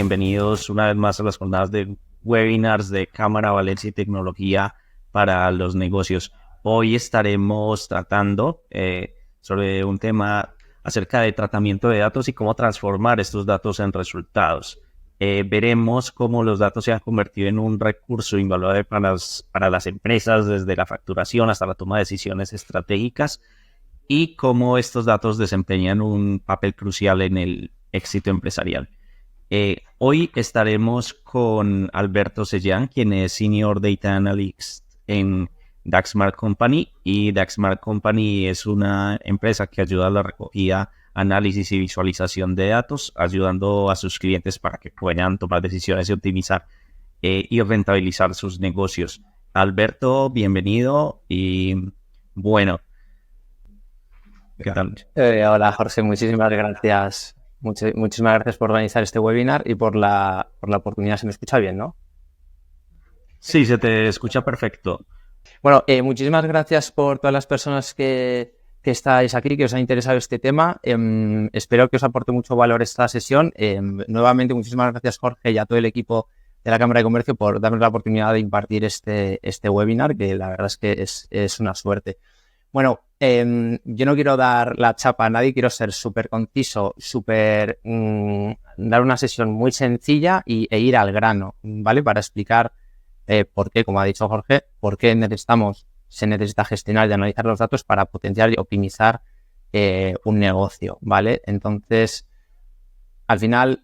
bienvenidos una vez más a las jornadas de webinars de Cámara Valencia y Tecnología para los negocios. Hoy estaremos tratando sobre un tema acerca de tratamiento de datos y cómo transformar estos datos en resultados. Veremos cómo los datos se han convertido en un recurso invaluable para las empresas, desde la facturación hasta la toma de decisiones estratégicas, y cómo estos datos desempeñan un papel crucial en el éxito empresarial. Hoy estaremos con Alberto Sellán, quien es Senior Data Analyst en Daxmart Company, y Daxmart Company es una empresa que ayuda a la recogida, análisis y visualización de datos, ayudando a sus clientes para que puedan tomar decisiones y optimizar y rentabilizar sus negocios. Alberto, bienvenido y bueno, ¿qué tal? Hola Jorge, muchísimas gracias. Muchísimas gracias por organizar este webinar y por la oportunidad. Se me escucha bien, ¿no? Sí, se te escucha perfecto. Bueno, muchísimas gracias por todas las personas que estáis aquí, que os ha interesado este tema. Espero que os aporte mucho valor esta sesión. Nuevamente, muchísimas gracias Jorge y a todo el equipo de la Cámara de Comercio por darnos la oportunidad de impartir este webinar, que la verdad es que es una suerte. Bueno, yo no quiero dar la chapa a nadie, quiero ser súper conciso, dar una sesión muy sencilla e ir al grano, ¿vale? Para explicar por qué, como ha dicho Jorge, por qué se necesita gestionar y analizar los datos para potenciar y optimizar un negocio, ¿vale? Entonces, al final,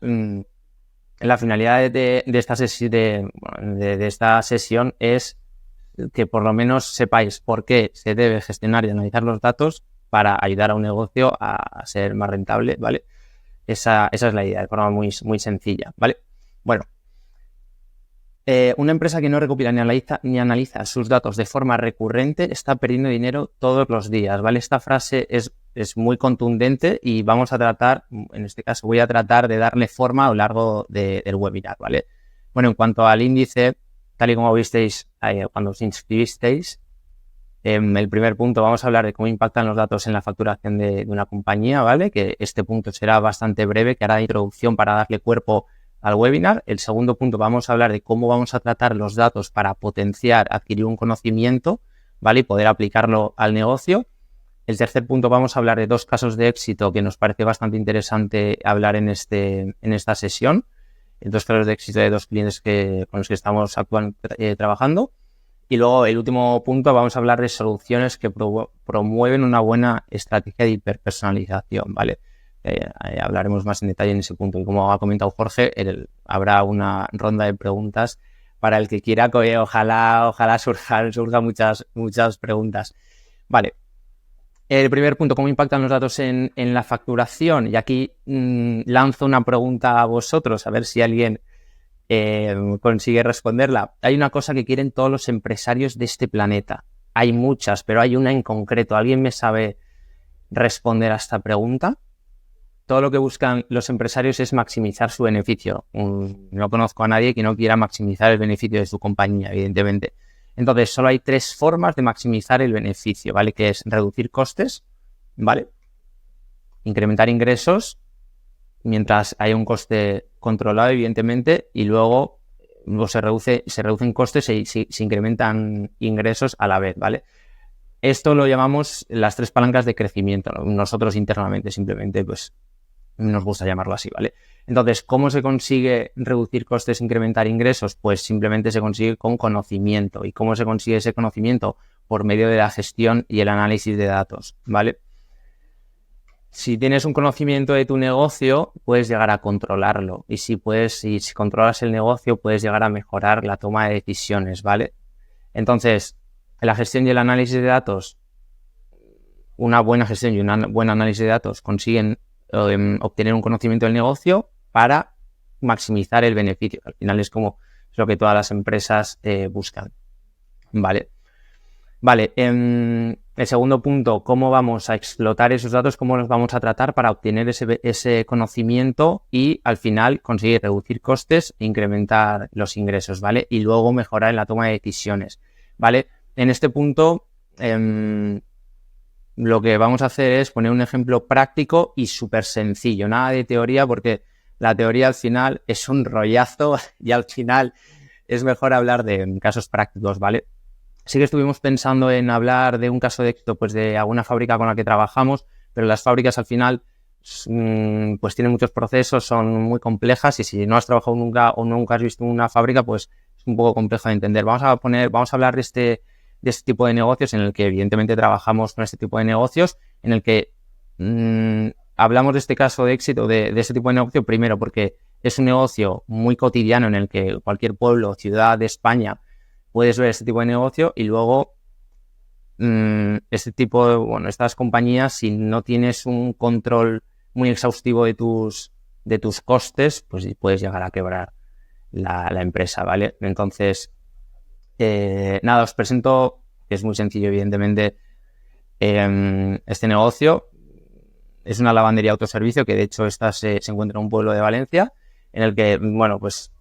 la finalidad de esta sesión es que por lo menos sepáis por qué se debe gestionar y analizar los datos para ayudar a un negocio a ser más rentable, ¿vale? Esa es la idea, de forma muy, muy sencilla, ¿vale? Bueno, una empresa que no recopila ni analiza sus datos de forma recurrente está perdiendo dinero todos los días, ¿vale? Esta frase es muy contundente y vamos a tratar, en este caso voy a tratar de darle forma a lo largo del webinar, ¿vale? Bueno, en cuanto al índice, tal y como visteis cuando os inscribisteis, el primer punto vamos a hablar de cómo impactan los datos en la facturación de una compañía, ¿vale? Que este punto será bastante breve, que hará de introducción para darle cuerpo al webinar. El segundo punto vamos a hablar de cómo vamos a tratar los datos para potenciar, adquirir un conocimiento, ¿vale? Y poder aplicarlo al negocio. El tercer punto vamos a hablar de 2 casos de éxito que nos parece bastante interesante hablar en esta sesión. 2 casos de éxito de 2 clientes con los que estamos actualmente trabajando. Y luego, el último punto, vamos a hablar de soluciones que promueven una buena estrategia de hiperpersonalización, ¿vale? Hablaremos más en detalle en ese punto. Y como ha comentado Jorge, habrá una ronda de preguntas para el que quiera, que ojalá surjan muchas preguntas. Vale. El primer punto, ¿cómo impactan los datos en la facturación? Y aquí lanzo una pregunta a vosotros, a ver si alguien consigue responderla. Hay una cosa que quieren todos los empresarios de este planeta. Hay muchas, pero hay una en concreto. ¿Alguien me sabe responder a esta pregunta? Todo lo que buscan los empresarios es maximizar su beneficio. No conozco a nadie que no quiera maximizar el beneficio de su compañía, evidentemente. Entonces, solo hay 3 formas de maximizar el beneficio, ¿vale? Que es reducir costes, ¿vale? Incrementar ingresos mientras haya un coste controlado, evidentemente, y luego se reducen costes y se incrementan ingresos a la vez, ¿vale? Esto lo llamamos las 3 palancas de crecimiento, ¿no? Nosotros internamente simplemente, pues, nos gusta llamarlo así, ¿vale? Entonces, ¿cómo se consigue reducir costes e incrementar ingresos? Pues simplemente se consigue con conocimiento. ¿Y cómo se consigue ese conocimiento? Por medio de la gestión y el análisis de datos, ¿vale? Si tienes un conocimiento de tu negocio, puedes llegar a controlarlo. Y si controlas el negocio, puedes llegar a mejorar la toma de decisiones, ¿vale? Entonces, la gestión y el análisis de datos, una buena gestión y un buen análisis de datos consiguen obtener un conocimiento del negocio para maximizar el beneficio. Al final es lo que todas las empresas buscan. Vale. El segundo punto, ¿cómo vamos a explotar esos datos? ¿Cómo los vamos a tratar para obtener ese conocimiento y al final conseguir reducir costes e incrementar los ingresos, ¿vale? Y luego mejorar en la toma de decisiones, ¿vale? En este punto, lo que vamos a hacer es poner un ejemplo práctico y súper sencillo, nada de teoría, porque la teoría al final es un rollazo y al final es mejor hablar de casos prácticos, ¿vale? Sí que estuvimos pensando en hablar de un caso de éxito, pues de alguna fábrica con la que trabajamos, pero las fábricas al final pues tienen muchos procesos, son muy complejas y si no has trabajado nunca o nunca has visto una fábrica, pues es un poco complejo de entender. Vamos a hablar de este tipo de negocios en el que evidentemente trabajamos con este tipo de negocios, en el que hablamos de este caso de éxito de este tipo de negocio primero porque es un negocio muy cotidiano en el que cualquier pueblo o ciudad de España puedes ver este tipo de negocio y luego estas compañías, si no tienes un control muy exhaustivo de tus costes, pues puedes llegar a quebrar la empresa, ¿vale? Entonces, nada, os presento, que es muy sencillo, evidentemente, este negocio. Es una lavandería autoservicio que de hecho esta se encuentra en un pueblo de Valencia, en el que, bueno, pues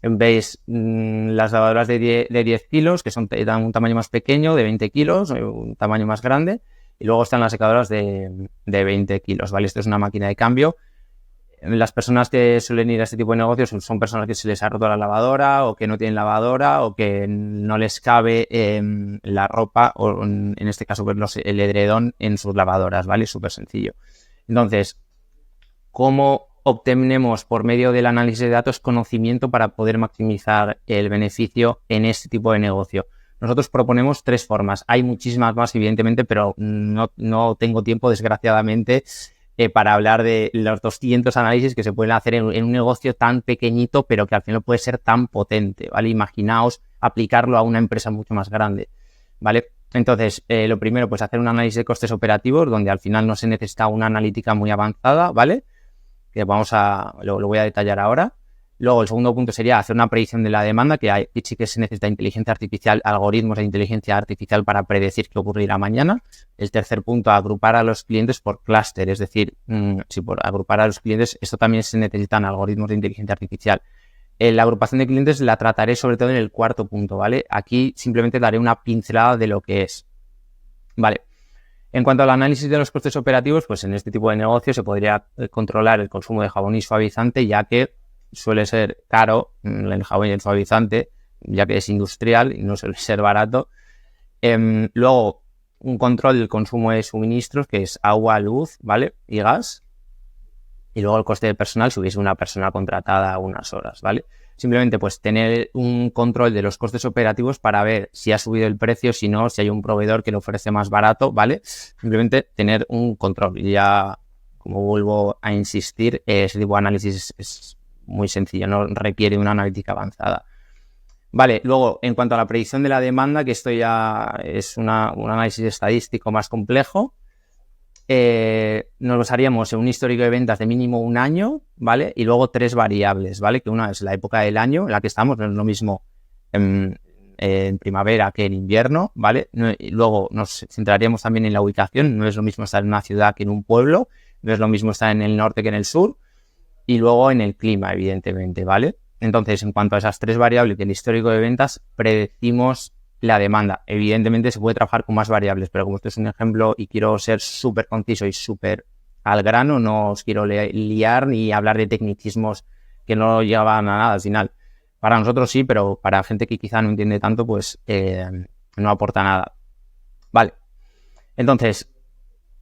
veis las lavadoras de 10 kilos, que dan un tamaño más pequeño, de 20 kilos, un tamaño más grande, y luego están las secadoras de 20 kilos, ¿vale? Esto es una máquina de cambio. Las personas que suelen ir a este tipo de negocios son personas que se les ha roto la lavadora o que no tienen lavadora o que no les cabe la ropa o en este caso pues, el edredón en sus lavadoras, ¿vale? Es súper sencillo. Entonces, ¿cómo obtenemos por medio del análisis de datos conocimiento para poder maximizar el beneficio en este tipo de negocio? Nosotros proponemos 3 formas. Hay muchísimas más, evidentemente, pero no tengo tiempo, desgraciadamente, para hablar de los 200 análisis que se pueden hacer en un negocio tan pequeñito, pero que al final puede ser tan potente, ¿vale? Imaginaos aplicarlo a una empresa mucho más grande, ¿vale? Entonces, lo primero, pues hacer un análisis de costes operativos, donde al final no se necesita una analítica muy avanzada, ¿vale? Que lo voy a detallar ahora. Luego, el segundo punto sería hacer una predicción de la demanda, que sí que se necesita inteligencia artificial, algoritmos de inteligencia artificial para predecir qué ocurrirá mañana. El tercer punto, agrupar a los clientes por clúster, es decir, por agrupar a los clientes, esto también se necesitan algoritmos de inteligencia artificial. La agrupación de clientes la trataré sobre todo en el cuarto punto, ¿vale? Aquí simplemente daré una pincelada de lo que es. Vale. En cuanto al análisis de los costes operativos, pues en este tipo de negocio se podría controlar el consumo de jabón y suavizante, ya que suele ser caro el jabón y el suavizante, ya que es industrial y no suele ser barato. Luego, un control del consumo de suministros, que es agua, luz, ¿vale? Y gas. Y luego el coste de personal, si hubiese una persona contratada unas horas, ¿vale? Simplemente, pues, tener un control de los costes operativos para ver si ha subido el precio, si no, si hay un proveedor que lo ofrece más barato, ¿vale? Simplemente tener un control. Y ya, como vuelvo a insistir, ese tipo de análisis es muy sencillo, no requiere una analítica avanzada. Vale, luego, en cuanto a la predicción de la demanda, que esto ya es un análisis estadístico más complejo, nos basaríamos en un histórico de ventas de mínimo un año, ¿vale? Y luego 3 variables, ¿vale? Que una es la época del año en la que estamos, no es lo mismo en primavera que en invierno, ¿vale? Y luego nos centraríamos también en la ubicación, no es lo mismo estar en una ciudad que en un pueblo, no es lo mismo estar en el norte que en el sur, y luego en el clima, evidentemente, ¿vale? Entonces, en cuanto a esas 3 variables del histórico de ventas, predecimos la demanda. Evidentemente se puede trabajar con más variables, pero como esto es un ejemplo y quiero ser súper conciso y súper al grano, no os quiero liar ni hablar de tecnicismos que no llevan a nada al final. Para nosotros sí, pero para gente que quizá no entiende tanto, pues no aporta nada. Vale. Entonces,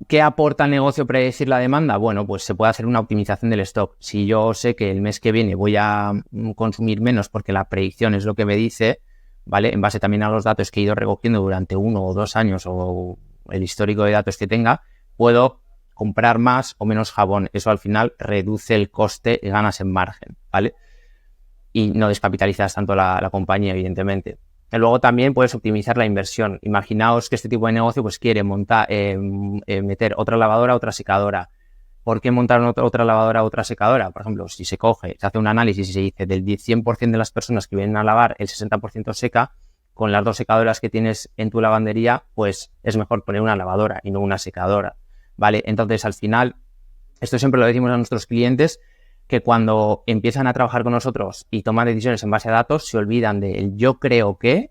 ¿qué aporta el negocio predecir la demanda? Bueno, pues se puede hacer una optimización del stock. Si yo sé que el mes que viene voy a consumir menos porque la predicción es lo que me dice, ¿vale? En base también a los datos que he ido recogiendo durante 1 o 2 años o el histórico de datos que tenga, puedo comprar más o menos jabón. Eso al final reduce el coste y ganas en margen, ¿vale? Y no descapitalizas tanto la compañía, evidentemente. Y luego también puedes optimizar la inversión. Imaginaos que este tipo de negocio pues quiere meter otra lavadora, otra secadora. ¿Por qué montar otra lavadora, otra secadora? Por ejemplo, si se hace un análisis y se dice del 100% de las personas que vienen a lavar, el 60% seca, con las 2 secadoras que tienes en tu lavandería, pues es mejor poner una lavadora y no una secadora, ¿vale? Entonces, al final, esto siempre lo decimos a nuestros clientes, que cuando empiezan a trabajar con nosotros y toman decisiones en base a datos, se olvidan del yo creo que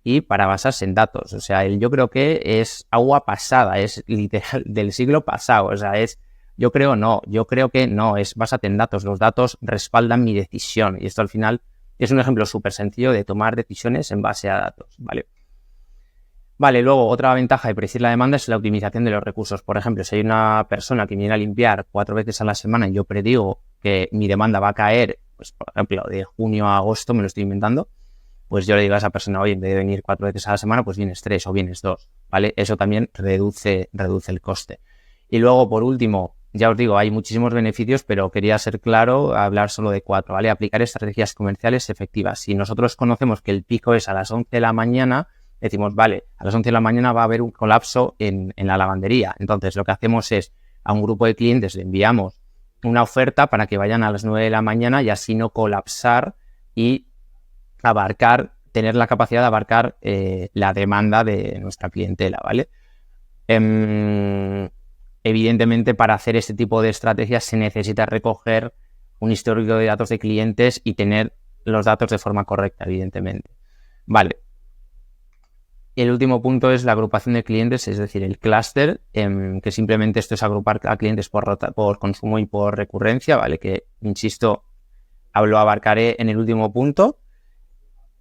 y para basarse en datos. O sea, el yo creo que es agua pasada, es literal del siglo pasado. O sea, es Yo creo que no, es básate en datos. Los datos respaldan mi decisión y esto al final es un ejemplo súper sencillo de tomar decisiones en base a datos, ¿vale? Vale, luego otra ventaja de predecir la demanda es la optimización de los recursos. Por ejemplo, si hay una persona que viene a limpiar 4 veces a la semana y yo predigo que mi demanda va a caer, pues por ejemplo, de junio a agosto, me lo estoy inventando, pues yo le digo a esa persona, oye, en vez de venir 4 veces a la semana, pues vienes 3 o vienes 2, ¿vale? Eso también reduce el coste. Y luego, por último, ya os digo, hay muchísimos beneficios, pero quería ser claro, hablar solo de 4, ¿vale? Aplicar estrategias comerciales efectivas. Si nosotros conocemos que el pico es a las 11 de la mañana, decimos, vale, a las 11 de la mañana va a haber un colapso en la lavandería. Entonces, lo que hacemos es, a un grupo de clientes le enviamos una oferta para que vayan a las 9 de la mañana y así no colapsar y tener la capacidad de abarcar la demanda de nuestra clientela, ¿vale? Evidentemente, para hacer este tipo de estrategias se necesita recoger un histórico de datos de clientes y tener los datos de forma correcta, evidentemente. Vale. El último punto es la agrupación de clientes, es decir, el clúster, que simplemente esto es agrupar a clientes por consumo y por recurrencia, ¿vale? Que, insisto, lo abarcaré en el último punto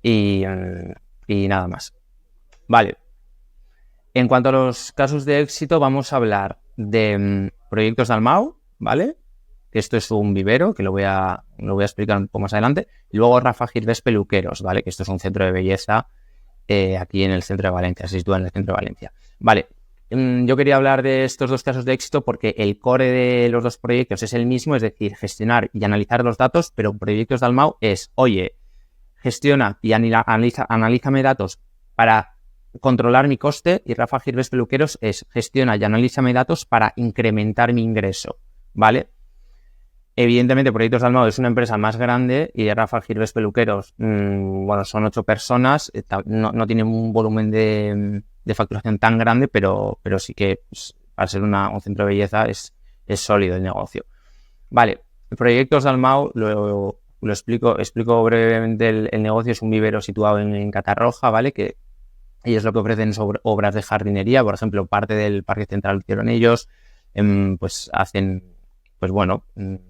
y nada más. Vale. En cuanto a los casos de éxito, vamos a hablar de proyectos Dalmau, ¿vale? Que esto es un vivero, que lo voy a explicar un poco más adelante. Y luego Rafa Girvés Peluqueros, ¿vale? Que esto es un centro de belleza aquí en el centro de Valencia, se sitúa en el centro de Valencia. Vale, yo quería hablar de estos 2 casos de éxito porque el core de los 2 proyectos es el mismo, es decir, gestionar y analizar los datos, pero proyectos Dalmau es, oye, gestiona y analízame datos para controlar mi coste, y Rafa Girvés Peluqueros es gestiona y analízame datos para incrementar mi ingreso, ¿vale? Evidentemente, Proyectos Dalmau es una empresa más grande y Rafa Girvés Peluqueros, bueno, son 8 personas, no tienen un volumen de facturación tan grande, pero sí que pues, al ser un centro de belleza es sólido el negocio. Vale, Proyectos Dalmau, lo explico brevemente. El negocio es un vivero situado en Catarroja, ¿vale? Que ellos lo que ofrecen sobre obras de jardinería, por ejemplo, parte del Parque Central lo hicieron ellos, pues hacen, pues bueno,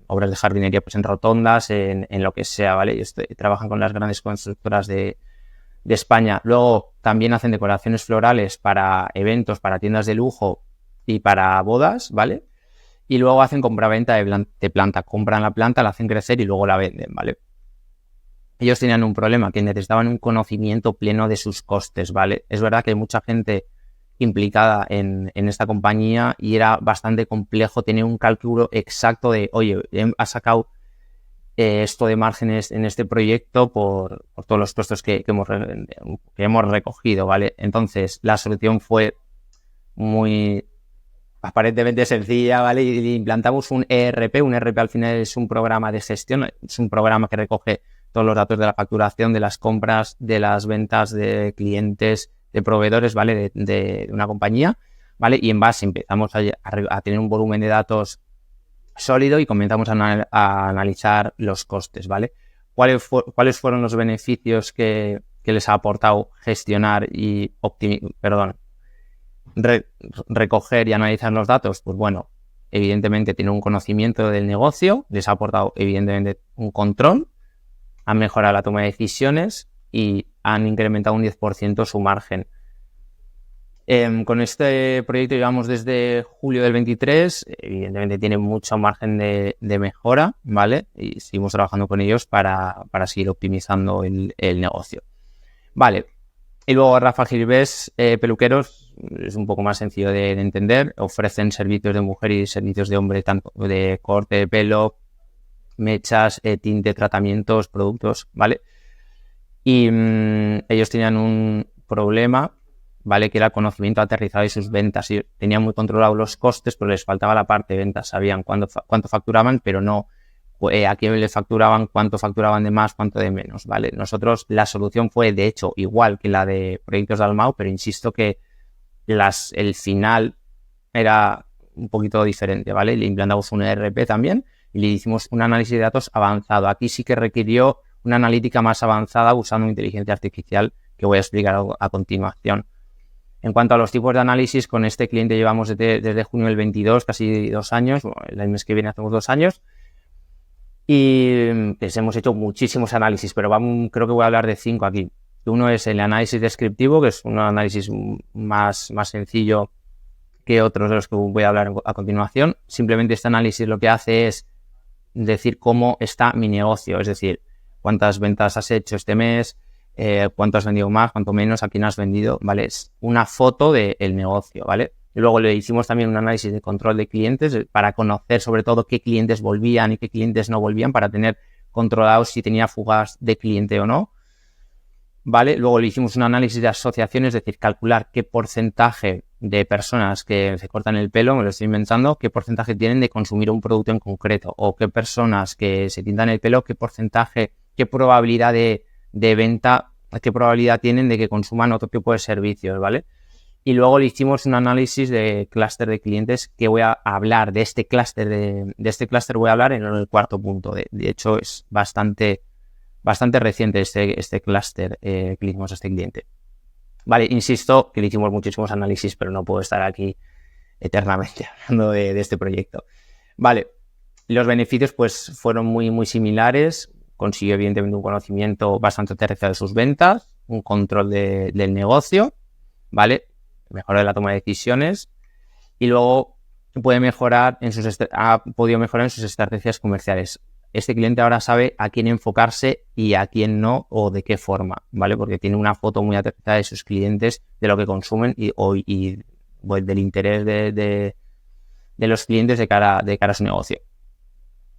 obras de jardinería pues en rotondas, en lo que sea, ¿vale? Ellos trabajan con las grandes constructoras de España. Luego también hacen decoraciones florales para eventos, para tiendas de lujo y para bodas, ¿vale? Y luego hacen compraventa de planta, compran la planta, la hacen crecer y luego la venden, ¿vale? Ellos tenían un problema, que necesitaban un conocimiento pleno de sus costes, ¿vale? Es verdad que hay mucha gente implicada en esta compañía y era bastante complejo tener un cálculo exacto de, oye, ha sacado esto de márgenes en este proyecto por todos los costos que hemos recogido, ¿vale? Entonces, la solución fue muy aparentemente sencilla, ¿vale? Y implantamos un ERP. Un ERP al final es un programa de gestión, es un programa que recoge todos los datos de la facturación, de las compras, de las ventas de clientes, de proveedores, ¿vale? De una compañía, ¿vale? Y en base empezamos a tener un volumen de datos sólido y comenzamos a analizar los costes, ¿vale? ¿Cuáles fueron los beneficios que les ha aportado gestionar y recoger y analizar los datos? Pues bueno, evidentemente tiene un conocimiento del negocio, les ha aportado evidentemente un control, han mejorado la toma de decisiones y han incrementado un 10% su margen. Con este proyecto llevamos desde julio del 23, evidentemente tiene mucho margen de mejora, ¿vale? Y seguimos trabajando con ellos para seguir optimizando el negocio. Vale, y luego Rafa Girvés Peluqueros es un poco más sencillo de entender, ofrecen servicios de mujer y servicios de hombre, tanto de corte de pelo, mechas, tinte, tratamientos, productos, ¿vale? Y ellos tenían un problema, ¿vale? Que era el conocimiento aterrizado de sus ventas. Y tenían muy controlados los costes, pero les faltaba la parte de ventas. Sabían cuánto facturaban, pero no a quién les facturaban, cuánto facturaban de más, cuánto de menos, ¿vale? Nosotros, la solución fue, de hecho, igual que la de Proyectos Dalmau, pero insisto que el final era un poquito diferente, ¿vale? Le implantamos un ERP también y le hicimos un análisis de datos avanzado. Aquí sí que requirió una analítica más avanzada usando inteligencia artificial que voy a explicar a continuación. En cuanto a los tipos de análisis, con este cliente llevamos desde junio del 22, casi 2 años, bueno, el mes que viene hacemos 2 años, y pues hemos hecho muchísimos análisis, pero creo que voy a hablar de 5 aquí. Uno es el análisis descriptivo, que es un análisis más sencillo que otros de los que voy a hablar a continuación. Simplemente este análisis lo que hace es decir cómo está mi negocio, es decir, cuántas ventas has hecho este mes, cuánto has vendido más, cuánto menos, a quién has vendido, ¿vale? Es una foto del negocio, ¿vale? Y luego le hicimos también un análisis de control de clientes para conocer sobre todo qué clientes volvían y qué clientes no volvían, para tener controlados si tenía fugas de cliente o no, ¿vale? Luego le hicimos un análisis de asociaciones, es decir, calcular qué porcentaje de personas que se cortan el pelo, me lo estoy inventando, qué porcentaje tienen de consumir un producto en concreto, o qué personas que se tintan el pelo, qué porcentaje, qué probabilidad de venta, qué probabilidad tienen de que consuman otro tipo de servicios, ¿vale? Y luego le hicimos un análisis de clúster de clientes, que voy a hablar de este clúster, de este clúster voy a hablar en el 4º punto. De hecho, es bastante reciente este clúster que le hicimos a este cliente. Vale, insisto que le hicimos muchísimos análisis, pero no puedo estar aquí eternamente hablando de este proyecto. Vale, los beneficios pues fueron muy similares. Consiguió evidentemente un conocimiento bastante aterrizado de sus ventas, un control del negocio, ¿vale? Mejora de la toma de decisiones, y luego ha podido mejorar en sus estrategias comerciales. Este cliente ahora sabe a quién enfocarse y a quién no, o de qué forma, ¿vale? Porque tiene una foto muy aterrizada de sus clientes, de lo que consumen y pues, del interés de los clientes de cara a su negocio.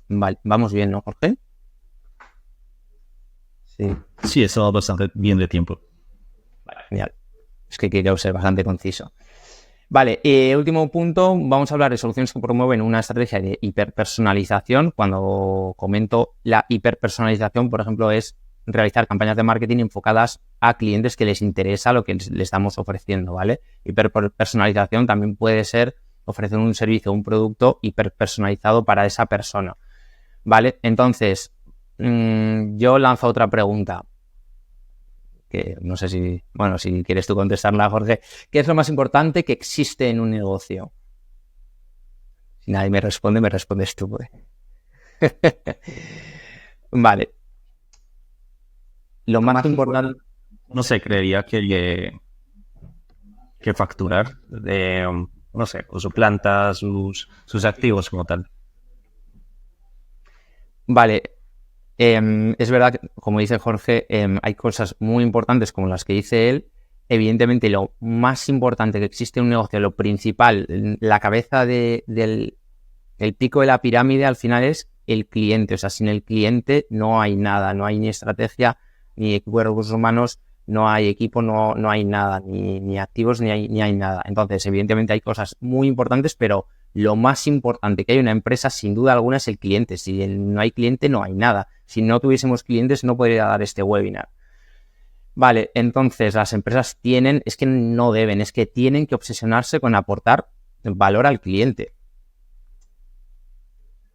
Vale, vamos bien, ¿no, Jorge? Sí, eso va bastante bien de tiempo. Vale, genial. Es que quiero ser bastante conciso. Vale, último punto, vamos a hablar de soluciones que promueven una estrategia de hiperpersonalización. Cuando comento la hiperpersonalización, por ejemplo, es realizar campañas de marketing enfocadas a clientes que les interesa lo que les estamos ofreciendo, ¿vale? Hiperpersonalización también puede ser ofrecer un servicio o un producto hiperpersonalizado para esa persona, ¿vale? Entonces, yo lanzo otra pregunta, que no sé si quieres tú contestarla, Jorge. ¿Qué es lo más importante que existe en un negocio? Si nadie me respondes tú, pues. Vale. Lo más importante... No sé, creería que facturar no sé, o su planta, sus activos como tal. Vale. Es verdad que, como dice Jorge, hay cosas muy importantes como las que dice él. Evidentemente, lo más importante que existe en un negocio, lo principal, la cabeza del pico de la pirámide al final es el cliente. O sea, sin el cliente no hay nada, no hay ni estrategia, ni equipo de recursos humanos, no hay equipo, no hay nada, ni activos, ni hay nada. Entonces, evidentemente hay cosas muy importantes, pero lo más importante que hay en una empresa, sin duda alguna, es el cliente. Si no hay cliente, no hay nada. Si no tuviésemos clientes, no podría dar este webinar. Vale, entonces las empresas tienen que obsesionarse con aportar valor al cliente.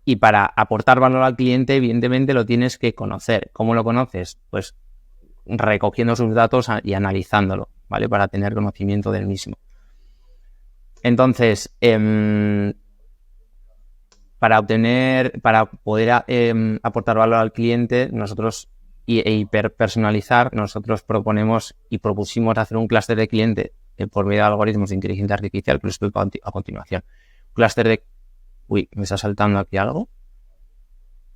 Y para aportar valor al cliente, evidentemente lo tienes que conocer. ¿Cómo lo conoces? Pues recogiendo sus datos y analizándolo, ¿vale? Para tener conocimiento del mismo. Entonces, para poder aportar valor al cliente, nosotros hiperpersonalizar, nosotros proponemos y propusimos hacer un clúster de cliente por medio de algoritmos de inteligencia artificial, que lo explico a continuación. Clúster de... Uy, ¿me está saltando aquí algo?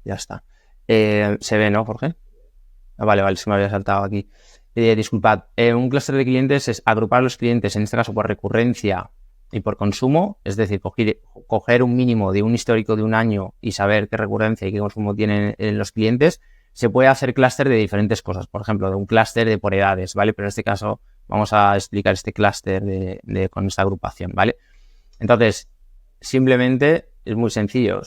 Ya está. ¿Se ve, no, Jorge? Vale, se me había saltado aquí. Disculpad. Un clúster de clientes es agrupar a los clientes, en este caso por recurrencia y por consumo, es decir, coger un mínimo de un histórico de un año y saber qué recurrencia y qué consumo tienen los clientes. Se puede hacer clúster de diferentes cosas, por ejemplo, de un clúster de por edades, ¿vale? Pero en este caso vamos a explicar este clúster con esta agrupación, ¿vale? Entonces, simplemente es muy sencillo.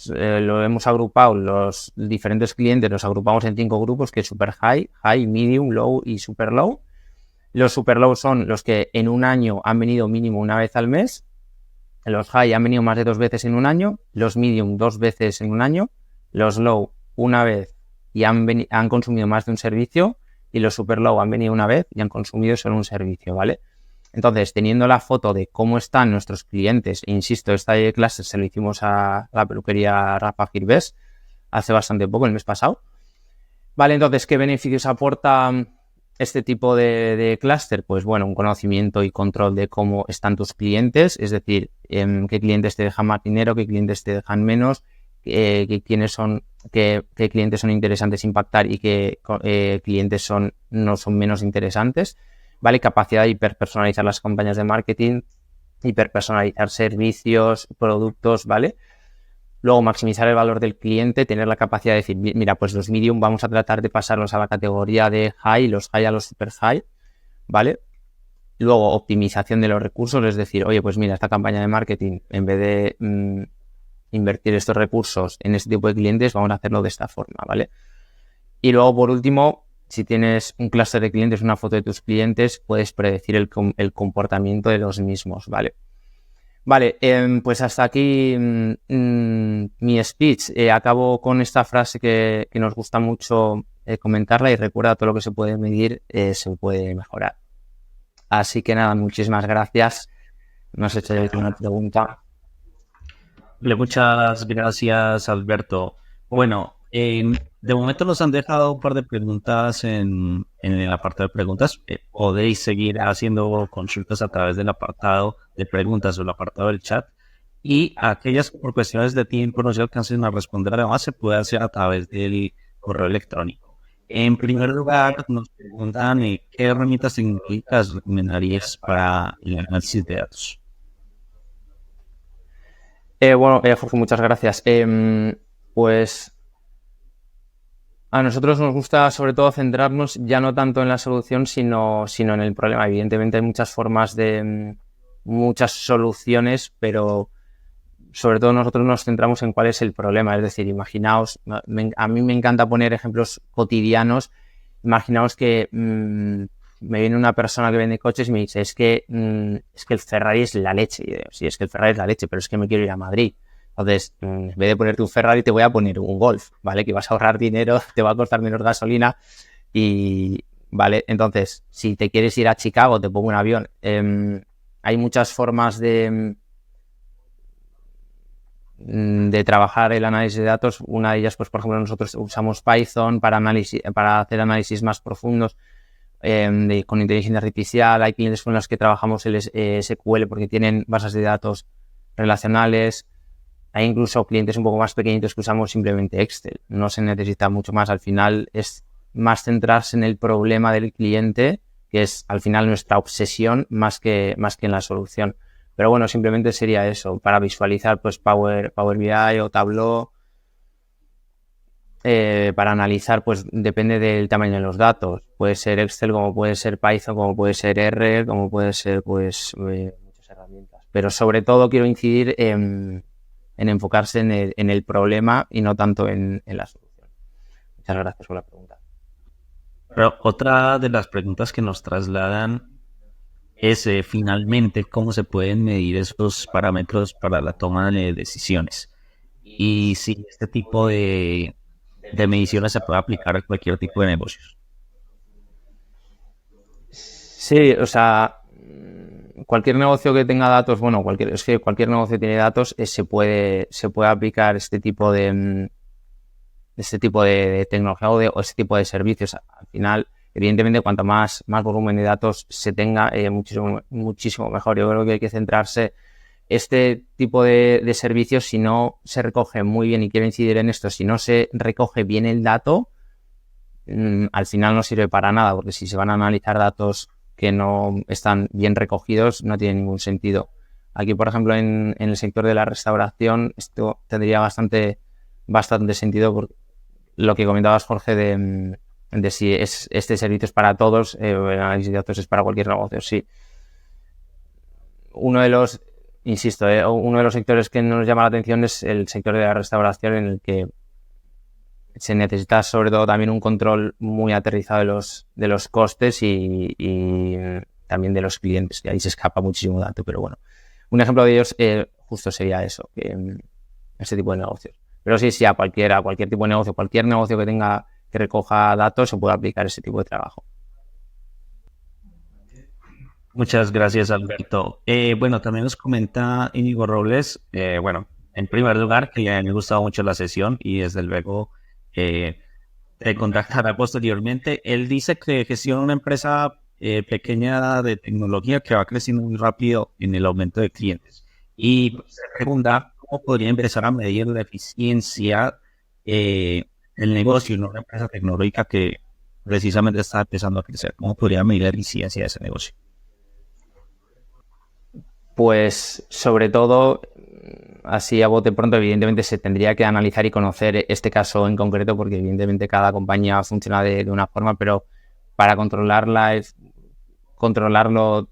Lo hemos agrupado, los diferentes clientes los agrupamos en 5 grupos, que es super high, medium, low y super low. Los super low son los que en un año han venido mínimo una vez al mes. Los high han venido más de 2 veces en un año. Los medium 2 veces en un año. Los low una vez y han consumido más de un servicio. Y los super low han venido una vez y han consumido solo un servicio, ¿vale? Entonces, teniendo la foto de cómo están nuestros clientes, e insisto, esta clase se lo hicimos a la peluquería Rafa Girbés hace bastante poco, el mes pasado. Vale, entonces, ¿qué beneficios aporta este tipo de clúster? Pues bueno, un conocimiento y control de cómo están tus clientes, es decir, qué clientes te dejan más dinero, qué clientes te dejan menos, qué clientes son interesantes impactar y qué clientes no son menos interesantes. ¿Vale? Capacidad de hiperpersonalizar las campañas de marketing, hiperpersonalizar servicios, productos, ¿vale? Luego, maximizar el valor del cliente, tener la capacidad de decir, mira, pues los medium vamos a tratar de pasarlos a la categoría de high, los high a los super high, ¿vale? Luego, optimización de los recursos, es decir, oye, pues mira, esta campaña de marketing, en vez de invertir estos recursos en este tipo de clientes, vamos a hacerlo de esta forma, ¿vale? Y luego, por último, si tienes un clúster de clientes, una foto de tus clientes, puedes predecir el comportamiento de los mismos, ¿vale? Vale, pues hasta aquí mi speech. Acabo con esta frase que nos gusta mucho comentarla y recuerda, todo lo que se puede medir se puede mejorar. Así que nada, muchísimas gracias. No sé si hay alguna pregunta. Muchas gracias, Alberto. Bueno, de momento nos han dejado un par de preguntas en el apartado de preguntas. Podéis seguir haciendo consultas a través del apartado de preguntas o el apartado del chat. Y aquellas por cuestiones de tiempo no se alcancen a responder, además se puede hacer a través del correo electrónico. En primer lugar, nos preguntan qué herramientas tecnológicas recomendarías para el análisis de datos. Bueno, Jorge, muchas gracias. Pues a nosotros nos gusta sobre todo centrarnos ya no tanto en la solución, sino en el problema. Evidentemente hay muchas formas muchas soluciones, pero sobre todo nosotros nos centramos en cuál es el problema. Es decir, imaginaos, a mí me encanta poner ejemplos cotidianos. Imaginaos que me viene una persona que vende coches y me dice, es que el Ferrari es la leche. Y yo digo, sí, es que el Ferrari es la leche, pero es que me quiero ir a Madrid. Entonces, en vez de ponerte un Ferrari, te voy a poner un Golf, ¿vale? Que vas a ahorrar dinero, te va a costar menos gasolina y, ¿vale? Entonces, si te quieres ir a Chicago, te pongo un avión. Hay muchas formas de trabajar el análisis de datos. Una de ellas, pues, por ejemplo, nosotros usamos Python para hacer análisis más profundos. Con inteligencia artificial, hay clientes con los que trabajamos el SQL porque tienen bases de datos relacionales. Hay incluso clientes un poco más pequeñitos que usamos simplemente Excel. No se necesita mucho más. Al final es más centrarse en el problema del cliente, que es al final nuestra obsesión más que en la solución. Pero bueno, simplemente sería eso. Para visualizar, pues Power BI o Tableau. Para analizar, pues depende del tamaño de los datos. Puede ser Excel, como puede ser Python, como puede ser R, como puede ser, pues, muchas herramientas. Pero sobre todo quiero incidir en enfocarse en el problema y no tanto en la solución. Muchas gracias por la pregunta. Pero otra de las preguntas que nos trasladan es finalmente cómo se pueden medir esos parámetros para la toma de decisiones. Y si este tipo de mediciones se puede aplicar a cualquier tipo de negocios. Sí, o sea, cualquier negocio que tenga datos, bueno, cualquier negocio tiene datos, se puede aplicar este tipo de tecnología o este tipo de servicios. Al final, evidentemente, cuanto más volumen de datos se tenga, muchísimo mejor. Yo creo que hay que centrarse. Este tipo de servicios, si no se recoge muy bien, y quiero incidir en esto, si no se recoge bien el dato, al final no sirve para nada, porque si se van a analizar datos que no están bien recogidos, no tiene ningún sentido. Aquí, por ejemplo, en el sector de la restauración, esto tendría bastante sentido, por lo que comentabas, Jorge, de si este servicio es para todos, el análisis de datos es para cualquier negocio. Sí. Uno de los sectores que nos llama la atención es el sector de la restauración, en el que se necesita sobre todo también un control muy aterrizado de los costes y también de los clientes, que ahí se escapa muchísimo dato, pero bueno. Un ejemplo de ellos justo sería eso, este tipo de negocios. Pero sí, a cualquier tipo de negocio, cualquier negocio que recoja datos, se puede aplicar ese tipo de trabajo. Muchas gracias, Alberto. Bueno, también nos comenta Íñigo Robles, bueno, en primer lugar, que le ha gustado mucho la sesión y desde luego eh, te contactará posteriormente. Él dice que gestiona una empresa pequeña de tecnología que va creciendo muy rápido en el aumento de clientes. Y pues, se pregunta cómo podría empezar a medir la eficiencia del negocio en una empresa tecnológica que precisamente está empezando a crecer. ¿Cómo podría medir la eficiencia de ese negocio? Pues sobre todo, así a bote pronto, evidentemente se tendría que analizar y conocer este caso en concreto, porque evidentemente cada compañía funciona de una forma, pero para controlarlo,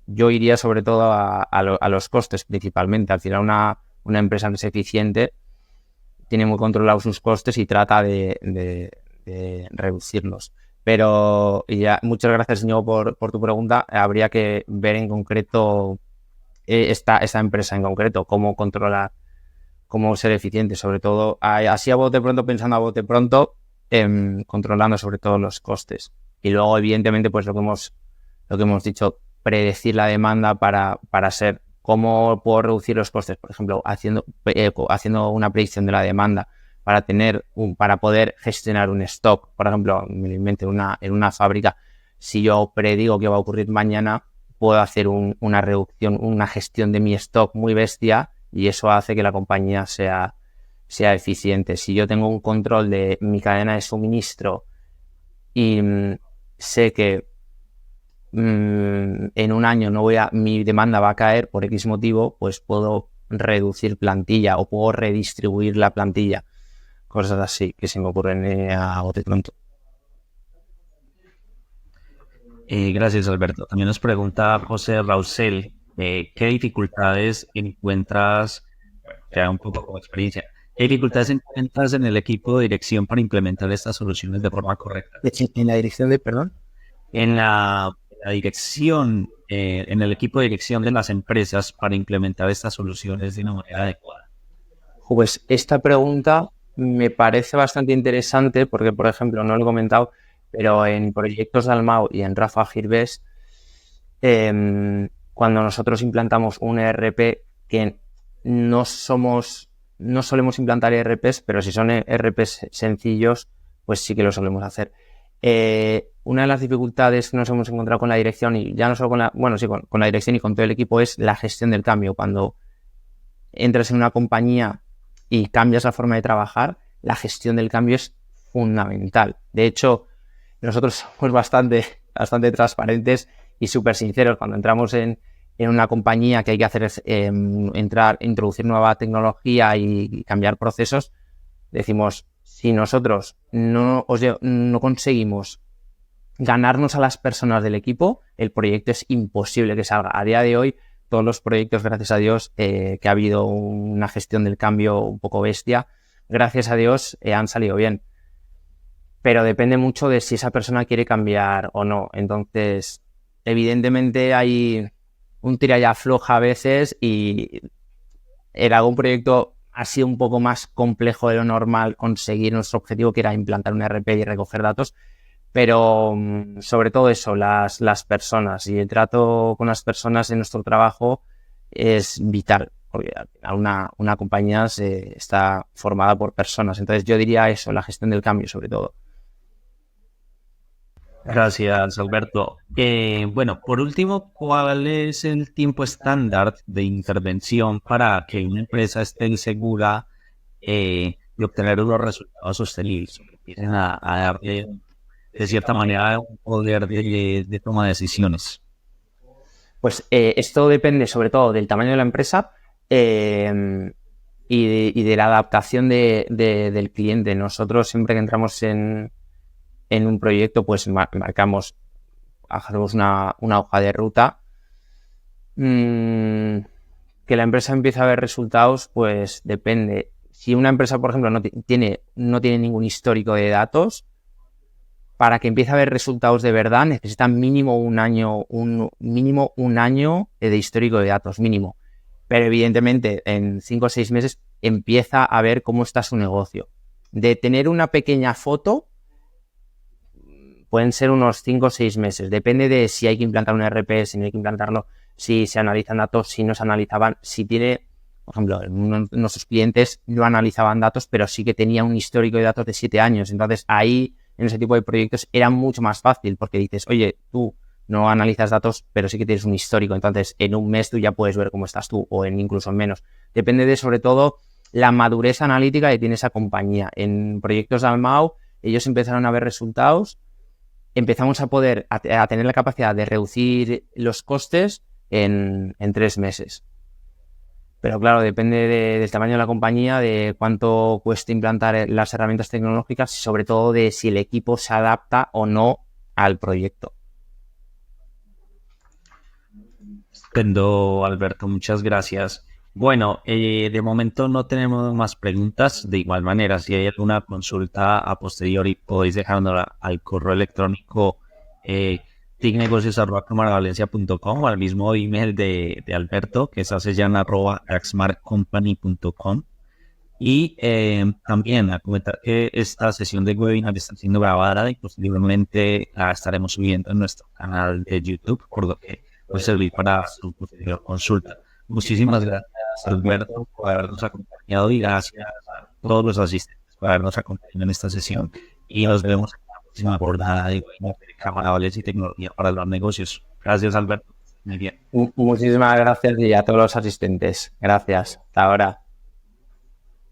yo iría sobre todo a los costes principalmente. Al final una empresa que es eficiente tiene muy controlados sus costes y trata de reducirlos. Pero ya, muchas gracias, señor, por tu pregunta. Habría que ver en concreto esta empresa en concreto, cómo controlar, cómo ser eficiente, sobre todo, así a bote pronto, pensando a bote pronto, controlando sobre todo los costes. Y luego, evidentemente, pues lo que hemos dicho, predecir la demanda para ser cómo puedo reducir los costes, por ejemplo, haciendo una predicción de la demanda para poder gestionar un stock, por ejemplo, me lo invento en una fábrica, si yo predigo que va a ocurrir mañana, puedo hacer una reducción, una gestión de mi stock muy bestia y eso hace que la compañía sea eficiente. Si yo tengo un control de mi cadena de suministro y sé que en un año mi demanda va a caer por X motivo, pues puedo reducir plantilla o puedo redistribuir la plantilla. Cosas así que se me ocurren a bote pronto. Gracias, Alberto. También nos pregunta José Rausel, ¿qué dificultades encuentras, ya un poco como experiencia, qué dificultades encuentras en el equipo de dirección para implementar estas soluciones de forma correcta? En la dirección de, perdón. En la dirección, en el equipo de dirección de las empresas para implementar estas soluciones de una manera adecuada. Pues esta pregunta me parece bastante interesante porque, por ejemplo, no lo he comentado, pero en proyectos de Almao y en Rafa Girbés, cuando nosotros implantamos un ERP, que no solemos implantar ERPs, pero si son ERPs sencillos, pues sí que lo solemos hacer. Una de las dificultades que nos hemos encontrado con la dirección, y ya no solo con la dirección y con todo el equipo, es la gestión del cambio. Cuando entras en una compañía y cambias la forma de trabajar, la gestión del cambio es fundamental. De hecho, nosotros somos bastante transparentes y súper sinceros. Cuando entramos en una compañía que hay que hacer es introducir nueva tecnología y cambiar procesos, decimos, si nosotros no conseguimos ganarnos a las personas del equipo, el proyecto es imposible que salga. A día de hoy, todos los proyectos, gracias a Dios, que ha habido una gestión del cambio un poco bestia, gracias a Dios, han salido bien. Pero depende mucho de si esa persona quiere cambiar o no. Entonces, evidentemente hay un tira y afloja a veces y en algún proyecto ha sido un poco más complejo de lo normal conseguir nuestro objetivo, que era implantar un ERP y recoger datos. Pero sobre todo eso, las personas y el trato con las personas en nuestro trabajo es vital, porque al final una compañía está formada por personas. Entonces yo diría eso, la gestión del cambio sobre todo. Gracias, Alberto. Bueno, por último, ¿cuál es el tiempo estándar de intervención para que una empresa esté segura de obtener unos resultados sostenibles? Que empiecen a darle, de cierta manera, un poder de toma de decisiones. Pues esto depende sobre todo del tamaño de la empresa y de la adaptación del cliente. Nosotros siempre que entramos en un proyecto, pues hacemos una hoja de ruta. Que la empresa empiece a ver resultados, pues depende. Si una empresa, por ejemplo, no tiene ningún histórico de datos, para que empiece a ver resultados de verdad, necesita mínimo un año de histórico de datos, mínimo. Pero evidentemente, en 5 o 6 meses empieza a ver cómo está su negocio. De tener una pequeña foto, pueden ser unos 5 o 6 meses. Depende de si hay que implantar un ERP, si no hay que implantarlo, si se analizan datos, si no se analizaban, si tiene, por ejemplo, nuestros clientes no analizaban datos, pero sí que tenía un histórico de datos de 7 años. Entonces, ahí, en ese tipo de proyectos, era mucho más fácil porque dices, oye, tú no analizas datos, pero sí que tienes un histórico. Entonces, en un mes tú ya puedes ver cómo estás tú o incluso en menos. Depende de, sobre todo, la madurez analítica que tiene esa compañía. En proyectos de Almao, ellos empezaron a ver resultados, empezamos a poder a tener la capacidad de reducir los costes en 3 meses. Pero claro, depende del tamaño de la compañía, de cuánto cuesta implantar las herramientas tecnológicas y sobre todo de si el equipo se adapta o no al proyecto. Estupendo, Alberto, muchas gracias. Bueno, de momento no tenemos más preguntas. De igual manera, si hay alguna consulta a posteriori, podéis dejárnosla al correo electrónico ticnegocios@camaravalencia.com o al mismo email de Alberto, que es asellan@axmartcompany.com. Y también a comentar que esta sesión de webinar está siendo grabada y posteriormente la estaremos subiendo en nuestro canal de YouTube, por lo que puede servir para su posterior consulta. Muchísimas gracias, Alberto, por habernos acompañado y gracias a todos los asistentes por habernos acompañado en esta sesión. Y nos vemos en la próxima jornada de webinar de Cámara Valencia y Tecnología para los Negocios. Gracias, Alberto. Muy bien. Muchísimas gracias y a todos los asistentes. Gracias. Hasta ahora.